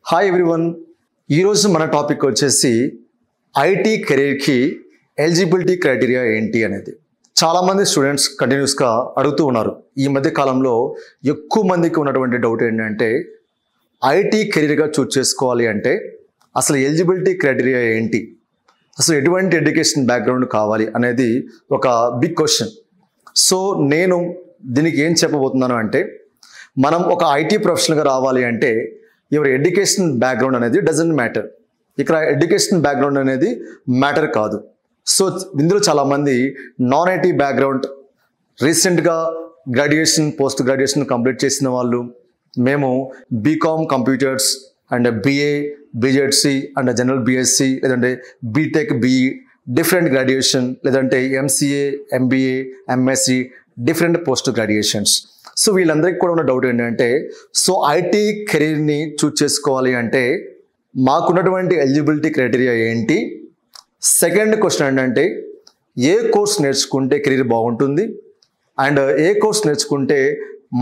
Hi everyone. ఈరోజు మన topic వచ్చేసి ఐటీ కెరీర్కి ఎలిజిబిలిటీ క్రైటీరియా ఏంటి అనేది. చాలామంది స్టూడెంట్స్ కంటిన్యూస్గా అడుగుతూ ఉన్నారు. ఈ మధ్య కాలంలో ఎక్కువ మందికి ఉన్నటువంటి డౌట్ ఏంటంటే ఐటీ కెరీర్గా చూస్ చేసుకోవాలి అంటే అసలు ఎలిజిబిలిటీ క్రైటీరియా ఏంటి, అసలు ఎటువంటి ఎడ్యుకేషన్ బ్యాక్గ్రౌండ్ కావాలి అనేది ఒక బిగ్ క్వశ్చన్. సో నేను దీనికి ఏం చెప్పబోతున్నాను అంటే మనం ఒక ఐటీ ప్రొఫెషనల్గా రావాలి అంటే యువర్ ఎడ్యుకేషన్ బ్యాక్గ్రౌండ్ అనేది డజంట్ మ్యాటర్. ఇక్కడ ఎడ్యుకేషన్ బ్యాక్గ్రౌండ్ అనేది మ్యాటర్ కాదు. సో ఇందులో చాలామంది నాన్ ఐటీ బ్యాక్గ్రౌండ్, రీసెంట్గా గ్రాడ్యుయేషన్ పోస్ట్ గ్రాడ్యుయేషన్ కంప్లీట్ చేసిన వాళ్ళు, మేము BCom computers and BA BZC and general BSc లేదంటే బీటెక్ బిఈ డిఫరెంట్ గ్రాడ్యుయేషన్ లేదంటే MCA MBA MSc different post graduations. So వీళ్ళందరికీ కూడా ఉన్న డౌట్ ఏంటంటే సో ఐటీ కెరీర్ని చూస్ చేసుకోవాలి అంటే మాకున్నటువంటి ఎలిజిబిలిటీ క్రైటీరియా ఏంటి, సెకండ్ క్వశ్చన్ ఏంటంటే ఏ కోర్స్ నేర్చుకుంటే కెరీర్ బాగుంటుంది అండ్ ఏ కోర్స్ నేర్చుకుంటే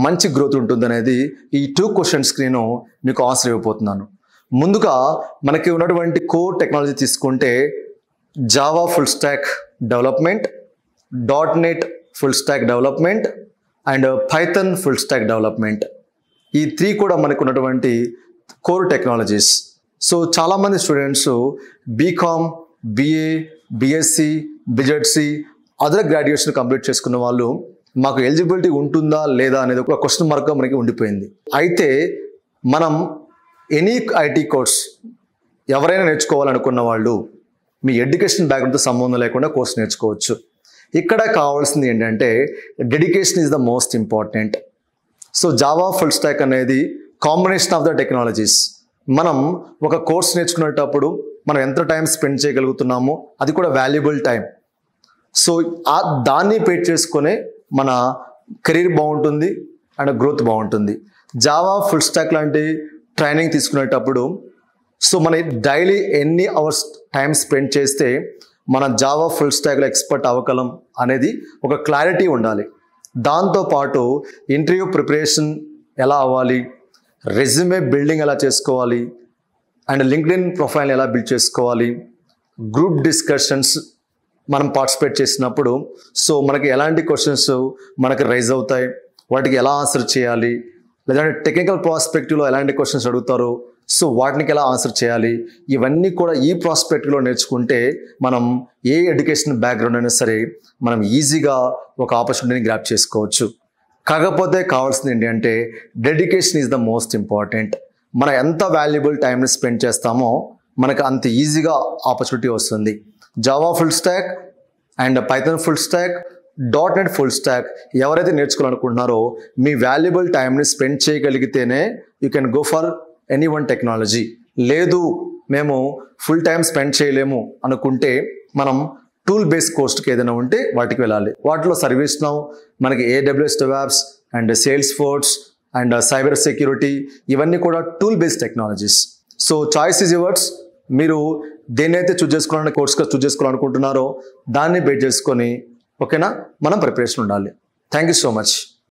మంచి గ్రోత్ ఉంటుంది అనేది ఈ 2 క్వశ్చన్స్కి నేను మీకు ఆన్సర్ ఇవ్వబోతున్నాను. ముందుగా మనకి ఉన్నటువంటి కోర్ టెక్నాలజీ తీసుకుంటే Java full stack development, .NET full stack development and Python full stack development. ఈ 3 కూడా మనకు ఉన్నటువంటి కోర్ టెక్నాలజీస్. సో చాలామంది students BCom BA BSc BZC other graduation complete చేసుకున్న వాళ్ళు మాకు ఎలిజిబిలిటీ ఉంటుందా లేదా అనేది ఒక క్వశ్చన్ మార్క్గా మనకి ఉండిపోయింది. అయితే మనం ఎనీ ఐటీ కోర్స్ ఎవరైనా నేర్చుకోవాలనుకున్న వాళ్ళు మీ ఎడ్యుకేషన్ బ్యాక్గ్రౌండ్తో సంబంధం లేకుండా కోర్స్ నేర్చుకోవచ్చు. ఇక్కడ కావాల్సింది ఏంటంటే dedication is the most important. So Java full stock అనేది కాంబినేషన్ ఆఫ్ ద టెక్నాలజీస్. మనం ఒక కోర్స్ నేర్చుకునేటప్పుడు మనం ఎంత టైం స్పెండ్ చేయగలుగుతున్నామో అది కూడా వాల్యుబుల్ టైం. సో దాన్ని పేట్ చేసుకునే మన కెరీర్ బాగుంటుంది అండ్ గ్రోత్ బాగుంటుంది. జావా ఫుల్ స్టాక్ లాంటి ట్రైనింగ్ తీసుకునేటప్పుడు సో మన డైలీ ఎన్ని అవర్స్ టైం స్పెండ్ చేస్తే మన జావా ఫుల్ స్టాక్లో ఎక్స్పర్ట్ అవ్వగలం అనేది ఒక క్లారిటీ ఉండాలి. దాంతోపాటు ఇంటర్వ్యూ ప్రిపరేషన్ ఎలా అవ్వాలి, రెజ్యూమే బిల్డింగ్ ఎలా చేసుకోవాలి అండ్ లింక్డ్ఇన్ ప్రొఫైల్ ఎలా బిల్డ్ చేసుకోవాలి, గ్రూప్ డిస్కషన్స్ మనం పార్టిసిపేట్ చేసినప్పుడు సో మనకి ఎలాంటి క్వశ్చన్స్ మనకి రైజ్ అవుతాయి, వాటికి ఎలా ఆన్సర్ చేయాలి, లేదంటే టెక్నికల్ ప్రాస్పెక్టివ్లో ఎలాంటి క్వశ్చన్స్ అడుగుతారు సో వాటికి ఎలా ఆన్సర్ చేయాలి, ఇవన్నీ కూడా ఈ ప్రాస్పెక్టివ్లో నేర్చుకుంటే మనం ఏ ఎడ్యుకేషన్ బ్యాక్గ్రౌండ్ అయినా సరే మనం ఈజీగా ఒక ఆపర్చునిటీని గ్రాప్ చేసుకోవచ్చు. కాకపోతే కావాల్సింది ఏంటంటే dedication is the most important. మనం ఎంత వాల్యుబుల్ టైంని స్పెండ్ చేస్తామో మనకు అంత ఈజీగా ఆపర్చునిటీ వస్తుంది. Java full stack and Python full stack, .NET full stack ఎవరైతే నేర్చుకోవాలనుకుంటున్నారో మీ వాల్యుబుల్ టైంని స్పెండ్ చేయగలిగితేనే you can go for any one technology. లేదు మేము ఫుల్ టైం స్పెండ్ చేయలేము అనుకుంటే మనం టూల్ బేస్డ్ కోర్స్కి ఏదైనా ఉంటే వాటికి వెళ్ళాలి. వాటిలో సర్వీస్ నౌ, మనకి AWS DevOps and sales force and cyber security ఇవన్నీ కూడా tool based technologies. So choice is yours. మీరు దేన్నైతే చూస్ చేసుకోవాలని కోర్స్గా చూస్ చేసుకోవాలనుకుంటున్నారో దాన్ని బేస్ చేసుకొని ఓకేనా మనం ప్రిపరేషన్ ఉండాలి. Thank you so much.